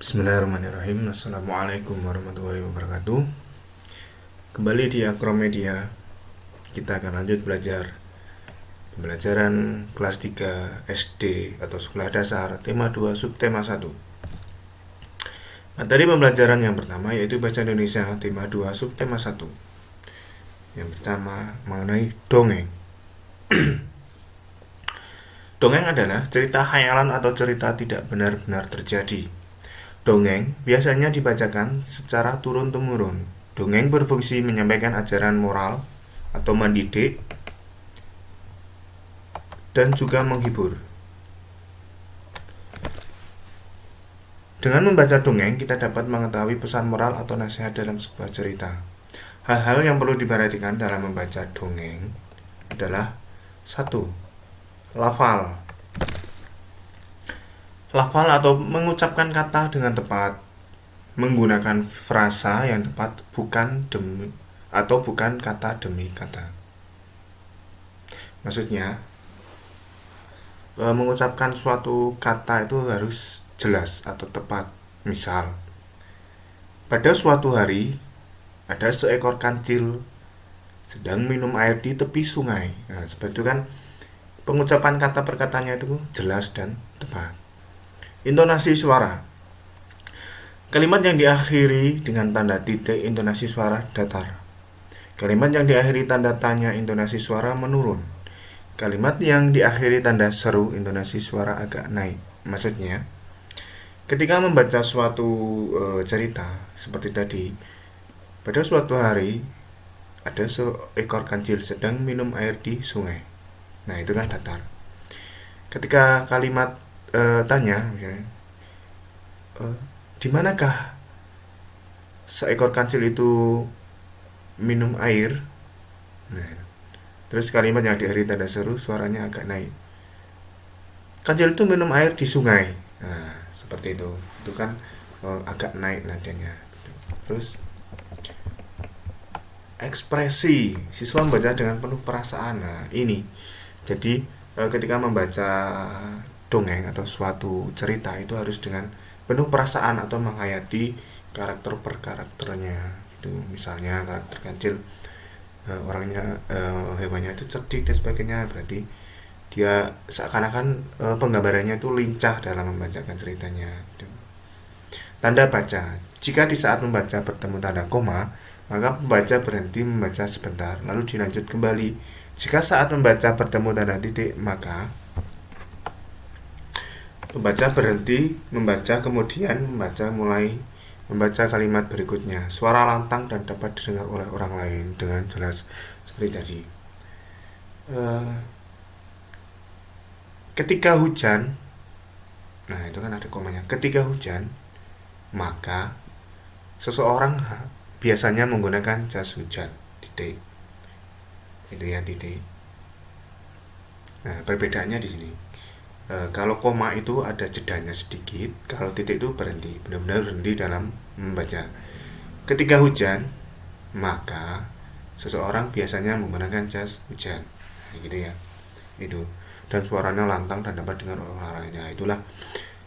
Bismillahirrahmanirrahim. Assalamualaikum warahmatullahi wabarakatuh. Kembali di Akromedia. Kita akan lanjut belajar pembelajaran kelas 3 SD atau sekolah dasar, tema 2 subtema 1. Materi pembelajaran yang pertama yaitu bahasa Indonesia, tema 2 subtema 1. Yang pertama mengenai dongeng. Dongeng adalah cerita khayalan atau cerita tidak benar-benar terjadi. Dongeng biasanya dibacakan secara turun-temurun. Dongeng berfungsi menyampaikan ajaran moral atau mendidik dan juga menghibur. Dengan membaca dongeng, kita dapat mengetahui pesan moral atau nasihat dalam sebuah cerita. Hal-hal yang perlu diperhatikan dalam membaca dongeng adalah 1. Lafal. Lafal atau mengucapkan kata dengan tepat, menggunakan frasa yang tepat, bukan kata demi kata. Maksudnya, mengucapkan suatu kata itu harus jelas atau tepat. Misal, pada suatu hari ada seekor kancil sedang minum air di tepi sungai. Nah, seperti itu kan, pengucapan kata perkataannya itu jelas dan tepat. Intonasi suara. Kalimat yang diakhiri dengan tanda titik intonasi suara datar. Kalimat yang diakhiri tanda tanya intonasi suara menurun. Kalimat yang diakhiri tanda seru intonasi suara agak naik. Maksudnya, ketika membaca suatu cerita seperti tadi, pada suatu hari ada seekor kancil sedang minum air di sungai. Nah, itu kan datar. Ketika kalimat tanya misalnya, di manakah seekor kancil itu minum air? Nah, terus kalimat yang diakhiri tanda seru suaranya agak naik. Kancil itu minum air di sungai. Nah, seperti itu. Itu kan agak naik nadanya. Terus ekspresi, siswa membaca dengan penuh perasaan. Nah, ini. Jadi ketika membaca dongeng atau suatu cerita itu harus dengan penuh perasaan atau menghayati karakter per karakternya gitu. Misalnya karakter kancil orangnya hewannya itu cerdik dan sebagainya, berarti dia seakan-akan penggambarannya itu lincah dalam membacakan ceritanya gitu. Tanda baca. Jika di saat membaca bertemu tanda koma, maka pembaca berhenti membaca sebentar lalu dilanjut kembali. Jika saat membaca bertemu tanda titik, maka pembaca berhenti membaca kemudian mulai membaca kalimat berikutnya. Suara lantang dan dapat didengar oleh orang lain dengan jelas seperti tadi. Ketika hujan, nah itu kan ada komanya. Ketika hujan, maka seseorang biasanya menggunakan jas hujan. Titik. Itu ya titik. Nah, perbedaannya di sini. Kalau koma itu ada jedanya sedikit, kalau titik itu berhenti, benar-benar berhenti dalam membaca. Ketika hujan, maka seseorang biasanya menggunakan jas hujan, gitu ya. Itu, dan suaranya lantang dan dapat dengar orang lainnya. Itulah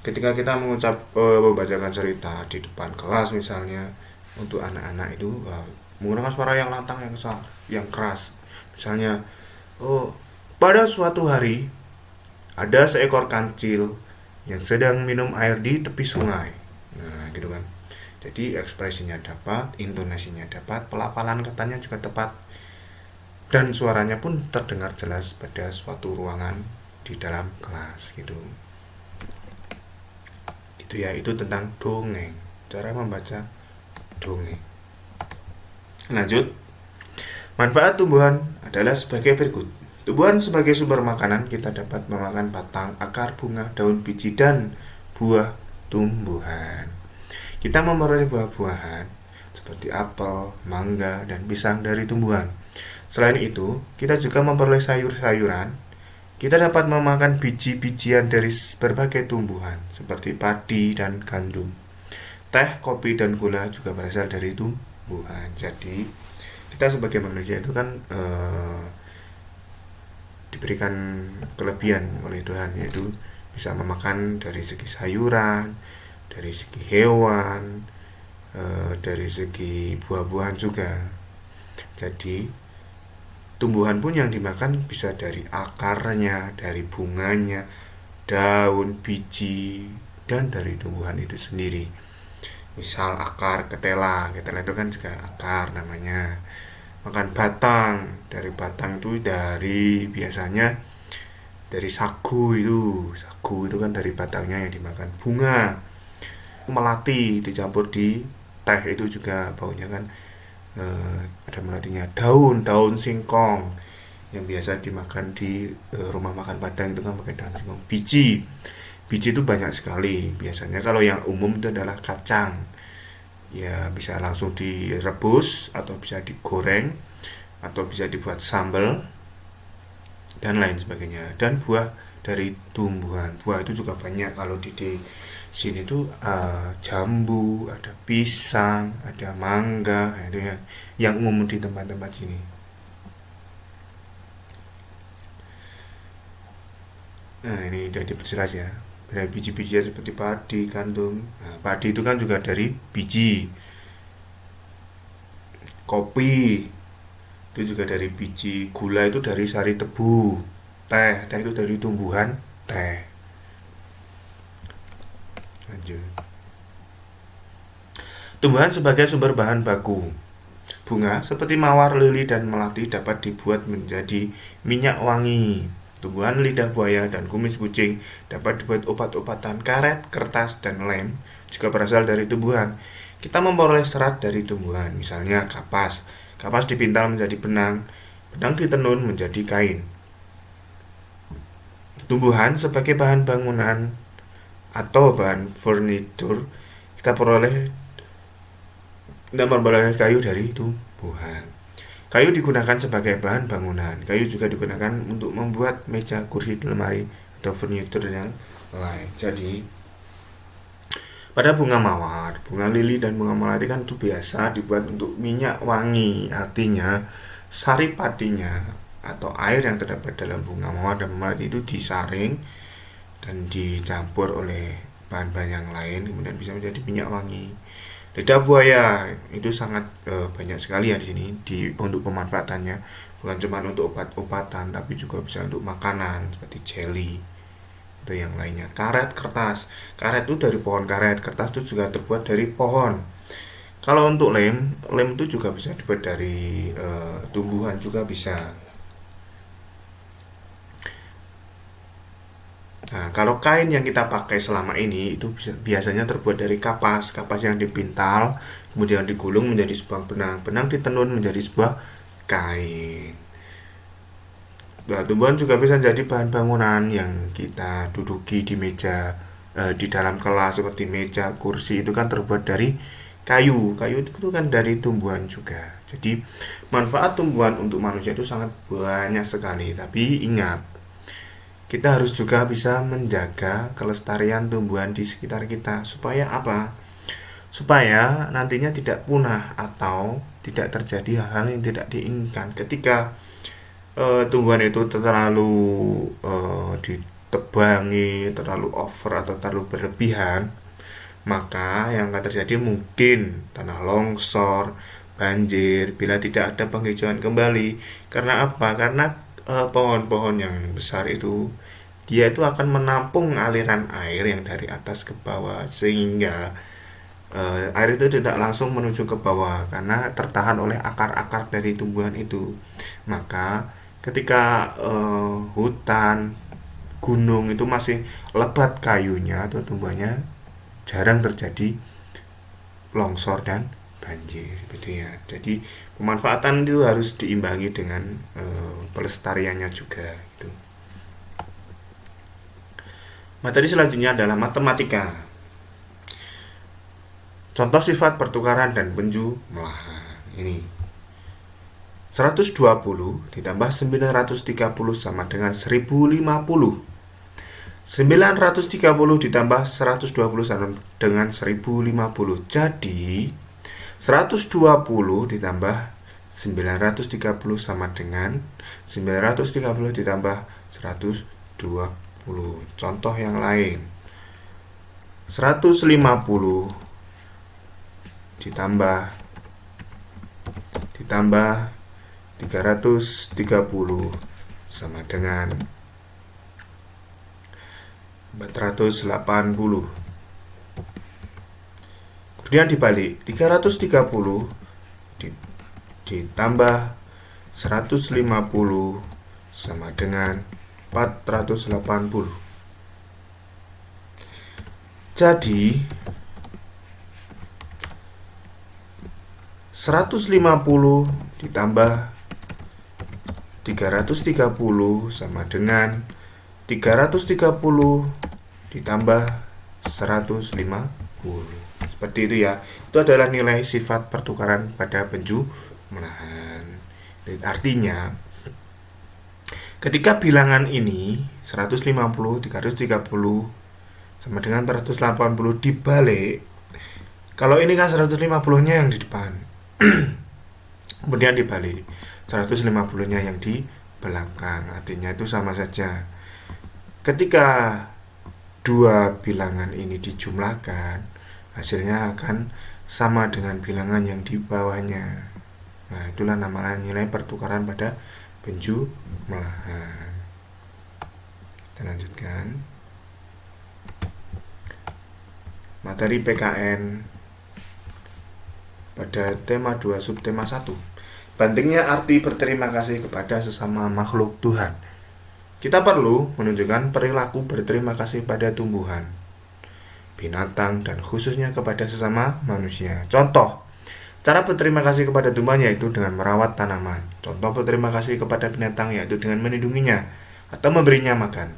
ketika kita membacakan cerita di depan kelas misalnya untuk anak-anak itu menggunakan suara yang lantang, yang keras. Misalnya, pada suatu hari ada seekor kancil yang sedang minum air di tepi sungai. Nah, gitu kan. Jadi ekspresinya dapat, intonasinya dapat, pelafalan katanya juga tepat, dan suaranya pun terdengar jelas pada suatu ruangan di dalam kelas gitu. Itu ya, itu tentang dongeng, cara membaca dongeng. Lanjut. Manfaat tumbuhan adalah sebagai berikut. Tumbuhan sebagai sumber makanan, kita dapat memakan batang, akar, bunga, daun, biji, dan buah tumbuhan. Kita memperoleh buah-buahan seperti apel, mangga, dan pisang dari tumbuhan. Selain itu, kita juga memperoleh sayur-sayuran. Kita dapat memakan biji-bijian dari berbagai tumbuhan seperti padi dan gandum. Teh, kopi, dan gula juga berasal dari tumbuhan. Jadi, kita sebagai manusia itu kan diberikan kelebihan oleh Tuhan, yaitu bisa memakan dari segi sayuran, dari segi hewan, dari segi buah-buahan juga. Jadi tumbuhan pun yang dimakan bisa dari akarnya, dari bunganya, daun, biji, dan dari tumbuhan itu sendiri. Misal akar ketela, ketela itu kan juga akar namanya. Makan batang, dari batang itu dari biasanya dari sagu itu kan dari batangnya yang dimakan. Bunga melati dicampur di teh itu juga baunya kan, ada melatinya. Daun singkong yang biasa dimakan di rumah makan Padang itu kan pakai daun singkong. Biji itu banyak sekali. Biasanya kalau yang umum itu adalah kacang, ya bisa langsung direbus atau bisa digoreng atau bisa dibuat sambal dan lain sebagainya. Dan buah dari tumbuhan, buah itu juga banyak. Kalau di sini tuh jambu, ada pisang, ada mangga, itu yang umum di tempat-tempat sini. Nah, ini udah diperjelas ya. Dari biji-bijian seperti padi, gandum. Nah, padi itu kan juga dari biji. Kopi itu juga dari biji. Gula itu dari sari tebu. Teh itu dari tumbuhan teh. Lanjut. Tumbuhan sebagai sumber bahan baku. Bunga seperti mawar, lili, dan melati dapat dibuat menjadi minyak wangi. Tumbuhan lidah buaya dan kumis kucing dapat dibuat obat-obatan. Karet, kertas, dan lem juga berasal dari tumbuhan. Kita memperoleh serat dari tumbuhan, misalnya kapas. Kapas dipintal menjadi benang, benang ditenun menjadi kain. Tumbuhan sebagai bahan bangunan atau bahan furnitur kita memperoleh kayu dari tumbuhan. Kayu digunakan sebagai bahan bangunan. Kayu juga digunakan untuk membuat meja, kursi, lemari, atau furnitur yang lain. Jadi pada bunga mawar, bunga lili, dan bunga melati kan itu biasa dibuat untuk minyak wangi. Artinya sari padinya atau air yang terdapat dalam bunga mawar dan melati itu disaring dan dicampur oleh bahan-bahan yang lain, kemudian bisa menjadi minyak wangi. Lidah buaya itu sangat banyak sekali ya di sini untuk pemanfaatannya, bukan cuma untuk obat-obatan tapi juga bisa untuk makanan seperti jelly atau yang lainnya. Karet, kertas. Karet itu dari pohon karet, kertas itu juga terbuat dari pohon. Kalau untuk lem itu juga bisa dibuat dari tumbuhan juga bisa. Nah, kalau kain yang kita pakai selama ini itu biasanya terbuat dari kapas, kapas yang dipintal, kemudian digulung menjadi sebuah benang, benang ditenun menjadi sebuah kain. Nah, tumbuhan juga bisa jadi bahan bangunan yang kita duduki di meja, di dalam kelas seperti meja, kursi itu kan terbuat dari kayu. Kayu itu kan dari tumbuhan juga. Jadi manfaat tumbuhan untuk manusia itu sangat banyak sekali. Tapi ingat, kita harus juga bisa menjaga kelestarian tumbuhan di sekitar kita. Supaya apa? Supaya nantinya tidak punah atau tidak terjadi hal-hal yang tidak diinginkan. Ketika tumbuhan itu terlalu ditebangi, terlalu over atau terlalu berlebihan, maka yang akan terjadi mungkin tanah longsor, banjir bila tidak ada penghijauan kembali. Karena apa? Karena pohon-pohon yang besar itu dia itu akan menampung aliran air yang dari atas ke bawah, sehingga air itu tidak langsung menuju ke bawah karena tertahan oleh akar-akar dari tumbuhan itu. Maka ketika hutan gunung itu masih lebat kayunya atau tumbuhannya, jarang terjadi longsor dan banjir gitu ya. Jadi pemanfaatan itu harus diimbangi dengan pelestariannya juga gitu. Materi selanjutnya adalah matematika. Contoh sifat pertukaran dan penjumlahan. Ini 120 ditambah 930 sama dengan 1050. 930 ditambah 120 sama dengan 1050. Jadi 120 ditambah 930 sama dengan 930 ditambah 120. Contoh yang lain. 150 ditambah 330 sama dengan 480. Kemudian dibalik, 330 ditambah 150 sama dengan 480. Jadi 150 ditambah 330 sama dengan 330 ditambah 150. Seperti itu ya. Itu adalah nilai sifat pertukaran pada penjumlahan. Artinya ketika bilangan ini 150, 330 sama dengan 480 dibalik, kalau ini kan 150-nya yang di depan, kemudian dibalik 150-nya yang di belakang, artinya itu sama saja. Ketika dua bilangan ini dijumlahkan, hasilnya akan sama dengan bilangan yang di bawahnya. Nah, itulah namanya nilai pertukaran pada penjumlahan. Kita lanjutkan. Materi PKN pada tema 2 subtema 1. Pentingnya arti berterima kasih kepada sesama makhluk Tuhan. Kita perlu menunjukkan perilaku berterima kasih pada tumbuhan, binatang, dan khususnya kepada sesama manusia. Contoh, cara berterima kasih kepada tumbuhan yaitu dengan merawat tanaman. Contoh berterima kasih kepada binatang yaitu dengan melindunginya atau memberinya makan.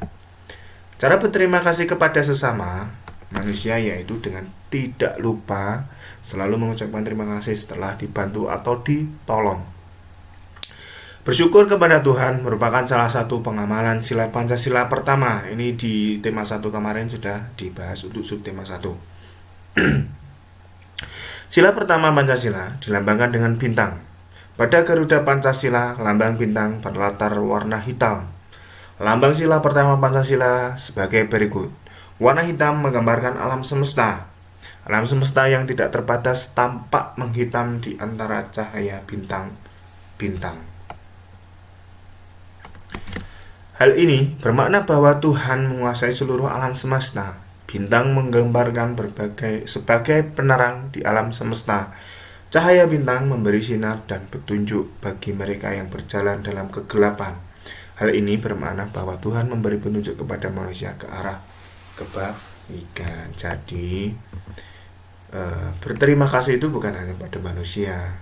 Cara berterima kasih kepada sesama manusia yaitu dengan tidak lupa selalu mengucapkan terima kasih setelah dibantu atau ditolong. Bersyukur kepada Tuhan merupakan salah satu pengamalan sila Pancasila pertama. Ini di tema 1 kemarin sudah dibahas untuk subtema 1. Sila pertama Pancasila dilambangkan dengan bintang. Pada Garuda Pancasila, lambang bintang berlatar warna hitam. Lambang sila pertama Pancasila sebagai berikut. Warna hitam menggambarkan alam semesta. Alam semesta yang tidak terbatas tampak menghitam di antara cahaya bintang-bintang. Hal ini bermakna bahwa Tuhan menguasai seluruh alam semesta. Bintang menggambarkan sebagai penerang di alam semesta. Cahaya bintang memberi sinar dan petunjuk bagi mereka yang berjalan dalam kegelapan. Hal ini bermakna bahwa Tuhan memberi petunjuk kepada manusia ke arah kebaikan. Jadi berterima kasih itu bukan hanya pada manusia,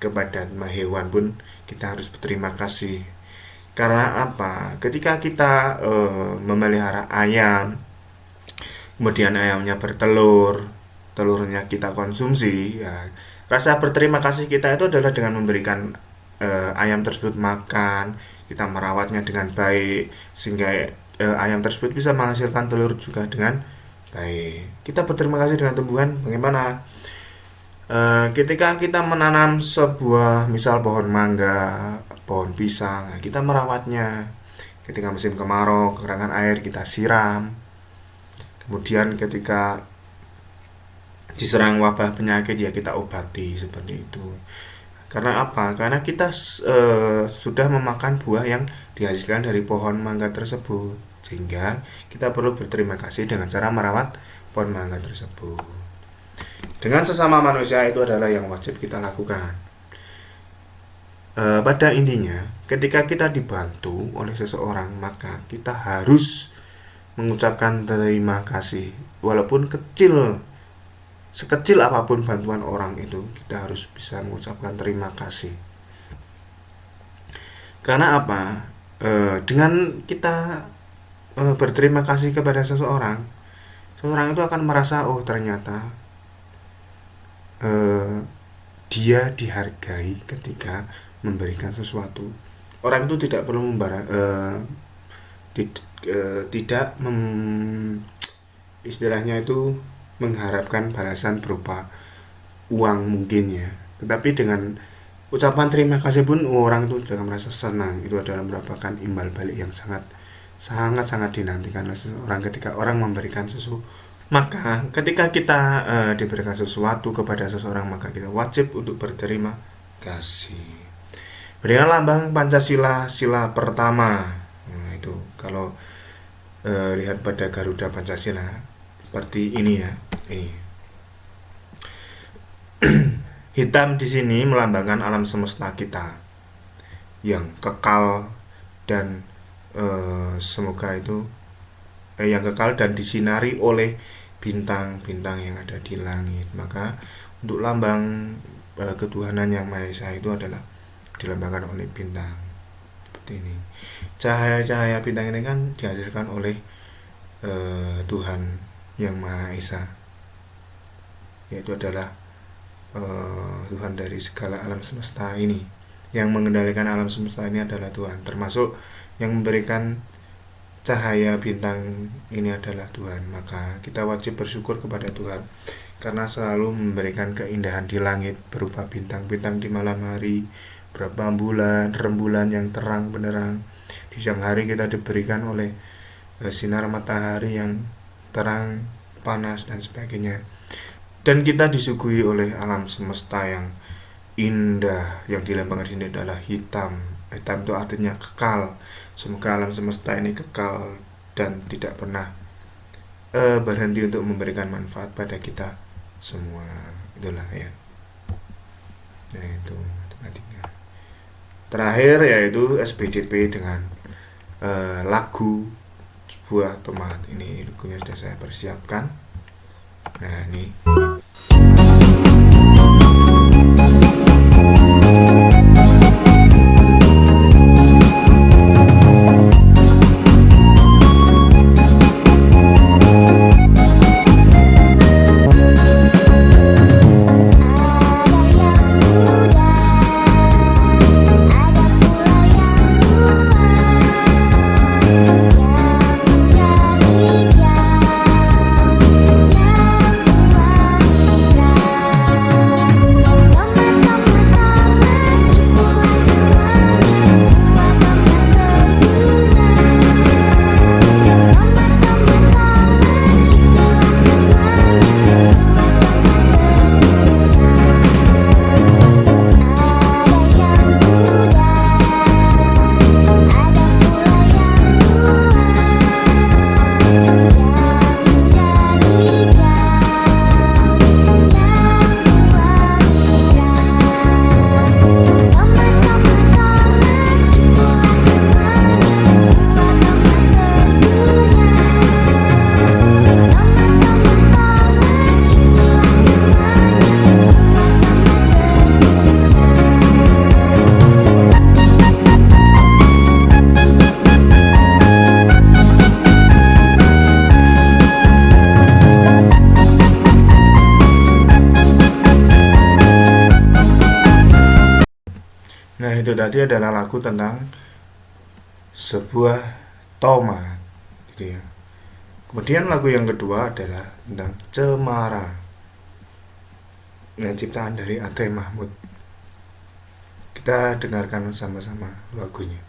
kepada hewan pun kita harus berterima kasih. Karena apa? Ketika kita memelihara ayam, kemudian ayamnya bertelur, telurnya kita konsumsi, ya, rasa berterima kasih kita itu adalah dengan memberikan ayam tersebut makan, kita merawatnya dengan baik sehingga ayam tersebut bisa menghasilkan telur juga dengan baik. Kita berterima kasih dengan tumbuhan. Bagaimana? Ketika kita menanam sebuah misal pohon mangga, pohon pisang, kita merawatnya. Ketika musim kemarau, kekurangan air, kita siram. Kemudian ketika diserang wabah penyakit, ya kita obati, seperti itu. Karena apa? Karena kita sudah memakan buah yang dihasilkan dari pohon mangga tersebut, sehingga kita perlu berterima kasih dengan cara merawat pohon mangga tersebut. Dengan sesama manusia itu adalah yang wajib kita lakukan. Pada intinya, ketika kita dibantu oleh seseorang, maka kita harus mengucapkan terima kasih, walaupun kecil. Sekecil apapun bantuan orang itu, kita harus bisa mengucapkan terima kasih. Karena apa? Dengan kita berterima kasih kepada seseorang itu akan merasa, oh ternyata dia dihargai ketika memberikan sesuatu. Orang itu tidak perlu istilahnya itu mengharapkan balasan berupa uang mungkin ya, tetapi dengan ucapan terima kasih pun orang itu juga merasa senang. Itu adalah merupakan imbal balik yang sangat dinantikan oleh seseorang ketika orang memberikan sesuatu Maka ketika kita diberikan sesuatu kepada seseorang, maka kita wajib untuk berterima kasih. Berikan lambang Pancasila, sila pertama. Nah, itu kalau lihat pada Garuda Pancasila seperti ini ya. Ini hitam di sini melambangkan alam semesta kita yang kekal dan semoga itu yang kekal dan disinari oleh bintang-bintang yang ada di langit. Maka untuk lambang ketuhanan yang Maha Esa itu adalah dilambangkan oleh bintang seperti ini. Cahaya-cahaya bintang ini kan dihasilkan oleh Tuhan yang Maha Esa, yaitu adalah Tuhan dari segala alam semesta ini. Yang mengendalikan alam semesta ini adalah Tuhan, termasuk yang memberikan cahaya bintang ini adalah Tuhan. Maka kita wajib bersyukur kepada Tuhan karena selalu memberikan keindahan di langit berupa bintang-bintang di malam hari, berupa bulan, rembulan yang terang benderang. Di siang hari kita diberikan oleh sinar matahari yang terang, panas dan sebagainya. Dan kita disuguhi oleh alam semesta yang indah. Yang dilambangkan di sini adalah hitam. Hitam itu artinya kekal. Semoga alam semesta ini kekal dan tidak pernah berhenti untuk memberikan manfaat pada kita semua. Itulah ya. Nah itu matematika. Terakhir yaitu SPDP dengan lagu sebuah tomat. Ini lagunya sudah saya persiapkan. Nah ini. Nah itu tadi adalah lagu tentang sebuah tomat gitu ya. Kemudian lagu yang kedua adalah tentang Cemara. Nah ciptaan dari Ate Mahmud. Kita dengarkan sama-sama lagunya.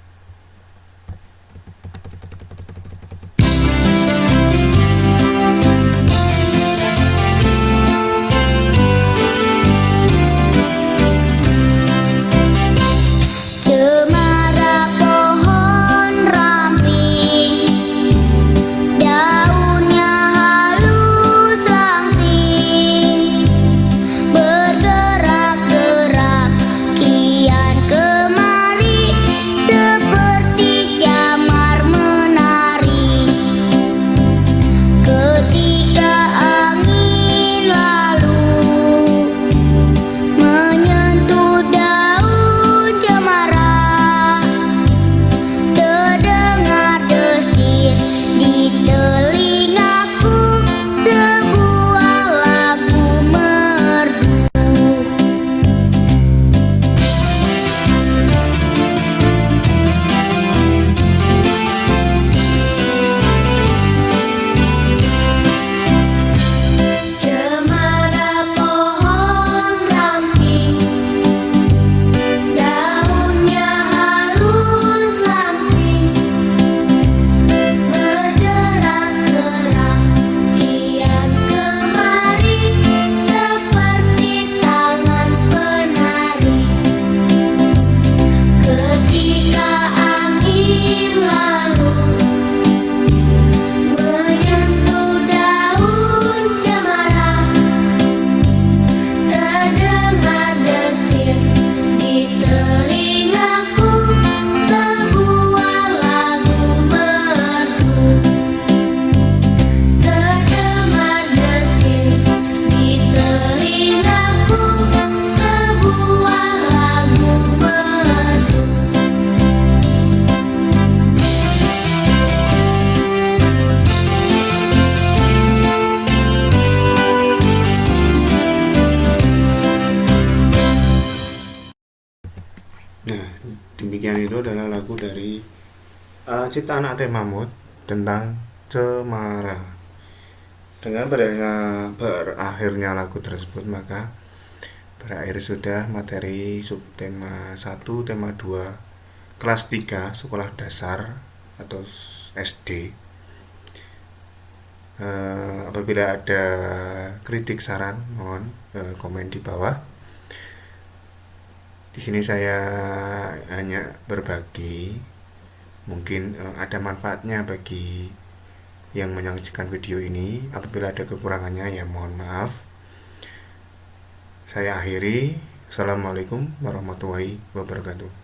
Bergerak-gerak kian kemari. ciptaan Ate Mahmud tentang cemara. Dengan berakhirnya lagu tersebut, maka berakhir sudah materi subtema 1, tema 2 kelas 3 sekolah dasar atau SD. Apabila ada kritik saran, mohon komen di bawah. Di sini saya hanya berbagi, mungkin ada manfaatnya bagi yang menyaksikan video ini. Apabila ada kekurangannya ya mohon maaf. Saya akhiri. Assalamualaikum warahmatullahi wabarakatuh.